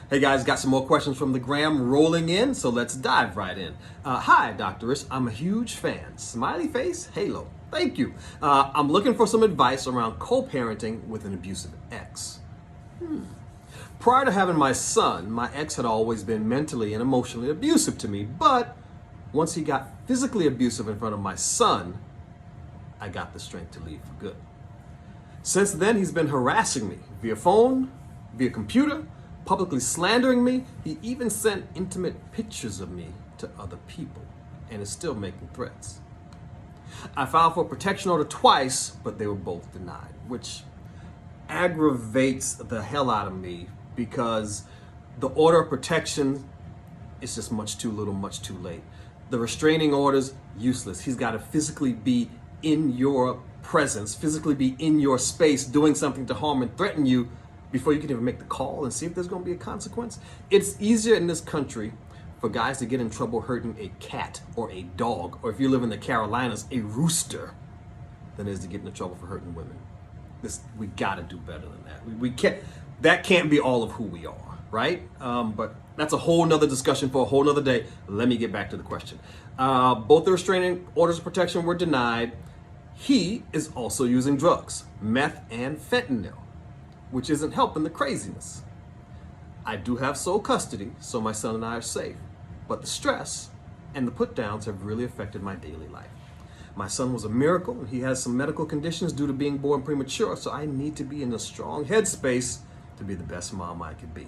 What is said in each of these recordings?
Hey guys, got some more questions from the gram rolling in, so let's dive right in. Hi, Dr. Ish. I'm a huge fan. Smiley face, halo. Thank you. I'm looking for some advice around co-parenting with an abusive ex. Prior to having my son, my ex had always been mentally and emotionally abusive to me, but once he got physically abusive in front of my son, I got the strength to leave for good. Since then, he's been harassing me via phone, via computer, publicly slandering me. He even sent intimate pictures of me to other people and is still making threats. I filed for a protection order twice, but they were both denied, which aggravates the hell out of me because the order of protection is just much too little, much too late. The restraining order's useless. He's got to physically be in your presence, physically be in your space, doing something to harm and threaten you before you can even make the call and see if there's going to be a consequence. It's easier in this country for guys to get in trouble hurting a cat or a dog, or if you live in the Carolinas, a rooster, than it is to get into trouble for hurting women. We got to do better than that. We can't. That can't be all of who we are, right? But that's a whole nother discussion for a whole nother day. Let me get back to the question. Both the restraining orders of protection were denied. He is also using drugs, meth and fentanyl, which isn't helping the craziness. I do have sole custody, so my son and I are safe, but the stress and the put downs have really affected my daily life. My son was a miracle, and he has some medical conditions due to being born premature, so I need to be in a strong headspace to be the best mom I could be.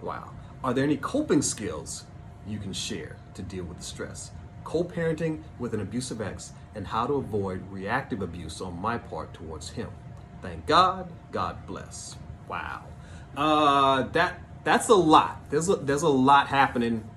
Wow. Are there any coping skills you can share to deal with the stress? Co-parenting with an abusive ex and how to avoid reactive abuse on my part towards him. Thank God. God bless. Wow. That's a lot. There's a lot happening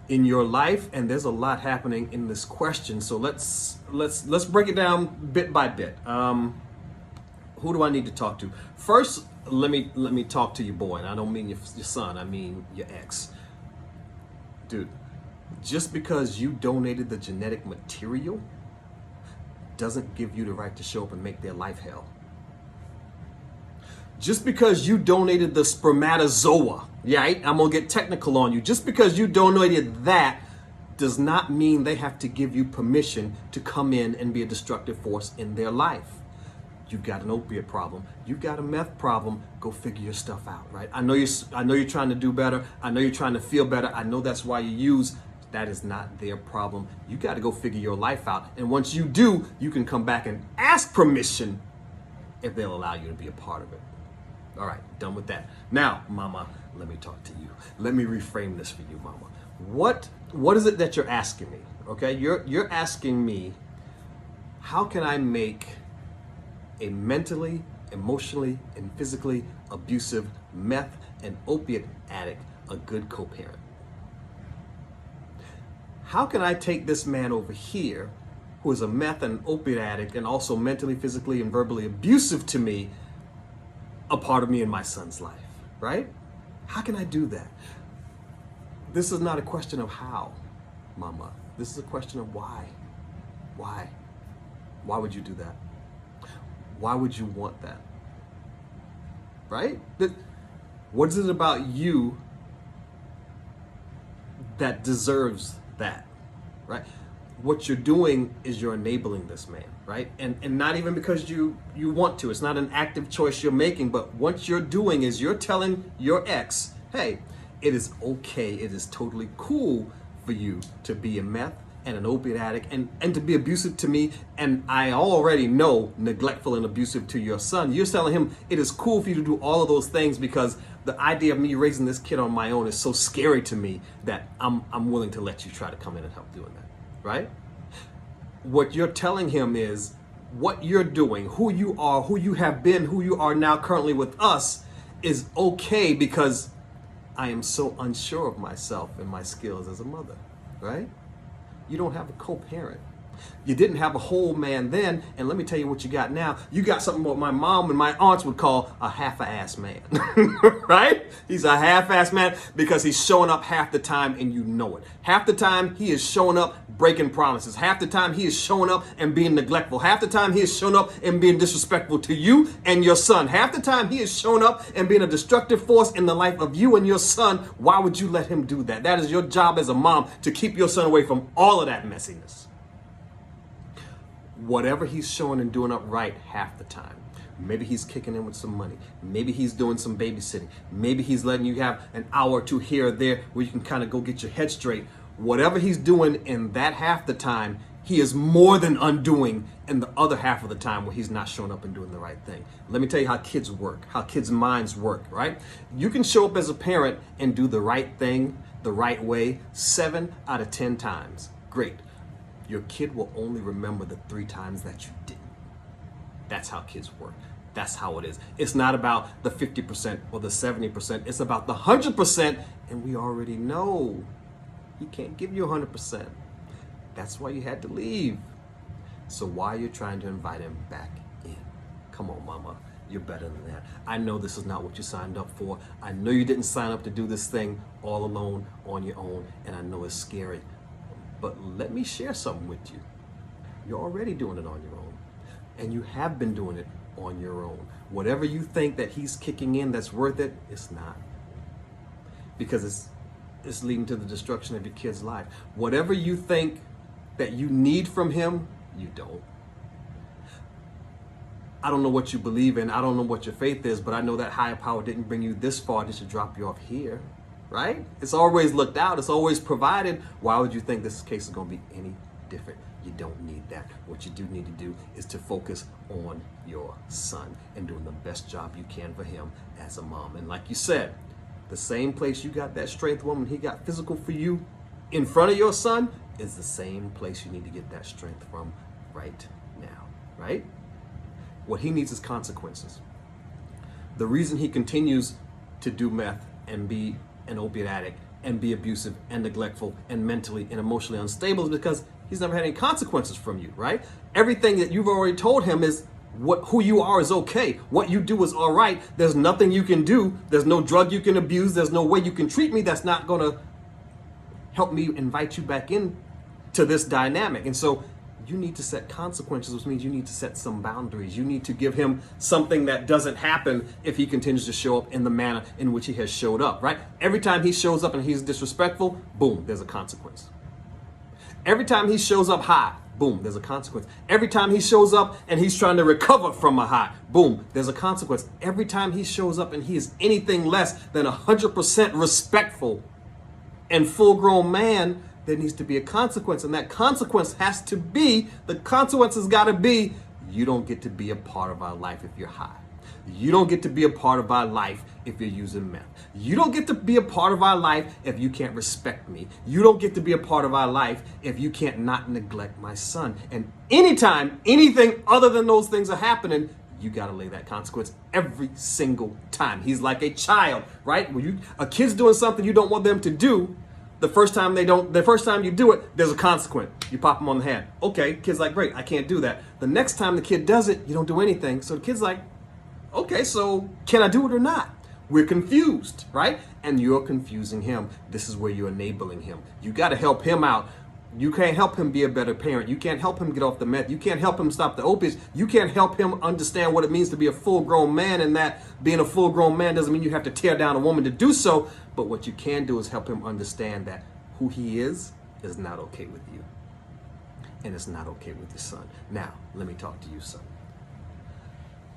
in your life, and there's a lot happening in this question. So let's break it down bit by bit. Who do I need to talk to? First, let me talk to your boy, and I don't mean your son. I mean your ex. Dude, just because you donated the genetic material doesn't give you the right to show up and make their life hell. Just because you donated the spermatozoa, right? I'm gonna get technical on you. Just because you donated that does not mean they have to give you permission to come in and be a destructive force in their life. You've got an opiate problem. You've got a meth problem. Go figure your stuff out, right? I know you're trying to do better. I know you're trying to feel better. I know that's why you use. That is not their problem. You got to go figure your life out. And once you do, you can come back and ask permission if they'll allow you to be a part of it. All right, done with that. Now, mama, let me talk to you. Let me reframe this for you, mama. What is it that you're asking me? Okay, you're asking me, how can I make a mentally, emotionally, and physically abusive meth and opiate addict a good co-parent? How can I take this man over here who is a meth and opiate addict and also mentally, physically, and verbally abusive to me, a part of me and my son's life, right? How can I do that? This is not a question of how, mama. This is a question of why. Why? Why would you do that? Why would you want that? Right? What is it about you that deserves that, right? What you're doing is you're enabling this man, right? And not even because you want to. It's not an active choice you're making, but what you're doing is you're telling your ex, hey, it is okay, it is totally cool for you to be a meth and an opiate addict and to be abusive to me, and I already know neglectful and abusive to your son. You're telling him it is cool for you to do all of those things because the idea of me raising this kid on my own is so scary to me that I'm willing to let you try to come in and help doing that. Right? What you're telling him is what you're doing, who you are, who you have been, who you are now currently with us is okay because I am so unsure of myself and my skills as a mother, right? You don't have a co-parent. You didn't have a whole man then, and let me tell you what you got now. You got something what my mom and my aunts would call a half-ass man, right? He's a half-ass man because he's showing up half the time and you know it. Half the time he is showing up breaking promises. Half the time he is showing up and being neglectful. Half the time he is showing up and being disrespectful to you and your son. Half the time he is showing up and being a destructive force in the life of you and your son. Why would you let him do that? That is your job as a mom, to keep your son away from all of that messiness. Whatever he's showing and doing up right half the time. Maybe he's kicking in with some money. Maybe he's doing some babysitting. Maybe he's letting you have an hour or two here or there where you can kind of go get your head straight. Whatever he's doing in that half the time, he is more than undoing in the other half of the time where he's not showing up and doing the right thing. Let me tell you how kids work, how kids' minds work, right? You can show up as a parent and do the right thing the right way 7 out of 10 times. Great. Your kid will only remember the 3 times that you didn't. That's how kids work. That's how it is. It's not about the 50% or the 70%. It's about the 100%. And we already know he can't give you 100%. That's why you had to leave. So why are you trying to invite him back in? Come on, mama. You're better than that. I know this is not what you signed up for. I know you didn't sign up to do this thing all alone on your own. And I know it's scary. But let me share something with you. You're already doing it on your own. And you have been doing it on your own. Whatever you think that he's kicking in that's worth it, it's not. Because it's leading to the destruction of your kid's life. Whatever you think that you need from him, you don't. I don't know what you believe in. I don't know what your faith is, but I know that higher power didn't bring you this far just to drop you off here. Right? It's always looked out. It's always provided. Why would you think this case is going to be any different? You don't need that. What you do need to do is to focus on your son and doing the best job you can for him as a mom. And like you said, the same place you got that strength woman, he got physical for you in front of your son, is the same place you need to get that strength from right now. Right? What he needs is consequences. The reason he continues to do meth and be an opiate addict and be abusive and neglectful and mentally and emotionally unstable is because he's never had any consequences from you, right? Everything that you've already told him is who you are is okay. What you do is all right. There's nothing you can do. There's no drug you can abuse. There's no way you can treat me that's not going to help me invite you back in to this dynamic. And so you need to set consequences, which means you need to set some boundaries. You need to give him something that doesn't happen if he continues to show up in the manner in which he has showed up, right? Every time he shows up and he's disrespectful, boom, there's a consequence. Every time he shows up high, boom, there's a consequence. Every time he shows up and he's trying to recover from a high, boom, there's a consequence. Every time he shows up and he is anything less than 100% respectful and full-grown man, there needs to be a consequence. And that consequence has to be, the consequence has got to be, you don't get to be a part of our life if you're high. You don't get to be a part of our life if you're using meth. You don't get to be a part of our life if you can't respect me. You don't get to be a part of our life if you can't not neglect my son. And anytime anything other than those things are happening, you got to lay that consequence every single time. He's like a child, right? When a kid's doing something you don't want them to do, the first time you do it, there's a consequence. You pop them on the head. Okay, kid's like, great, I can't do that. The next time the kid does it, you don't do anything. So the kid's like, okay, so can I do it or not? We're confused, right? And you're confusing him. This is where you're enabling him. You got to help him out. You can't help him be a better parent. You can't help him get off the meth. You can't help him stop the opiates. You can't help him understand what it means to be a full-grown man, and that being a full-grown man doesn't mean you have to tear down a woman to do so. But what you can do is help him understand that who he is not okay with you. And it's not okay with your son. Now, let me talk to you, son.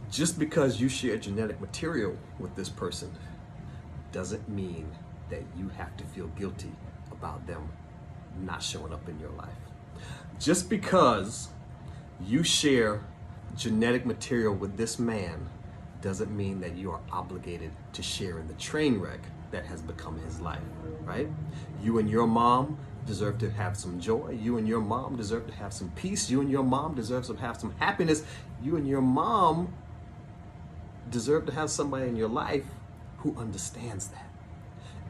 Just because you share genetic material with this person doesn't mean that you have to feel guilty about them not showing up in your life. Just because you share genetic material with this man doesn't mean that you are obligated to share in the train wreck that has become his life, right? You and your mom deserve to have some joy. You and your mom deserve to have some peace. You and your mom deserve to have some happiness. You and your mom deserve to have somebody in your life who understands that.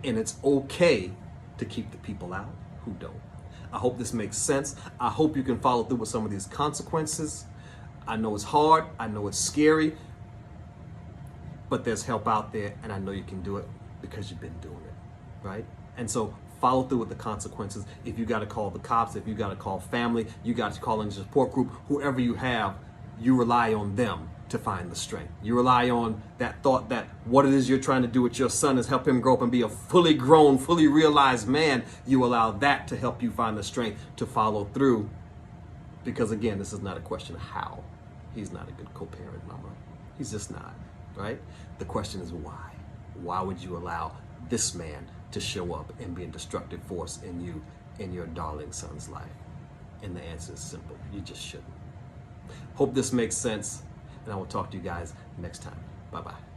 And it's okay to keep the people out who don't. I hope this makes sense. I hope you can follow through with some of these consequences. I know it's hard. I know it's scary. But there's help out there, and I know you can do it because you've been doing it, right? And so follow through with the consequences. If you got to call the cops, if you got to call family, you got to call in a support group, whoever you have, you rely on them to find the strength. You rely on that thought that what it is you're trying to do with your son is help him grow up and be a fully grown, fully realized man. You allow that to help you find the strength to follow through. Because again, this is not a question of how. He's not a good co-parent, mama. He's just not, right? The question is why. Why would you allow this man to show up and be a destructive force in you, in your darling son's life? And the answer is simple. You just shouldn't. Hope this makes sense. And I will talk to you guys next time. Bye-bye.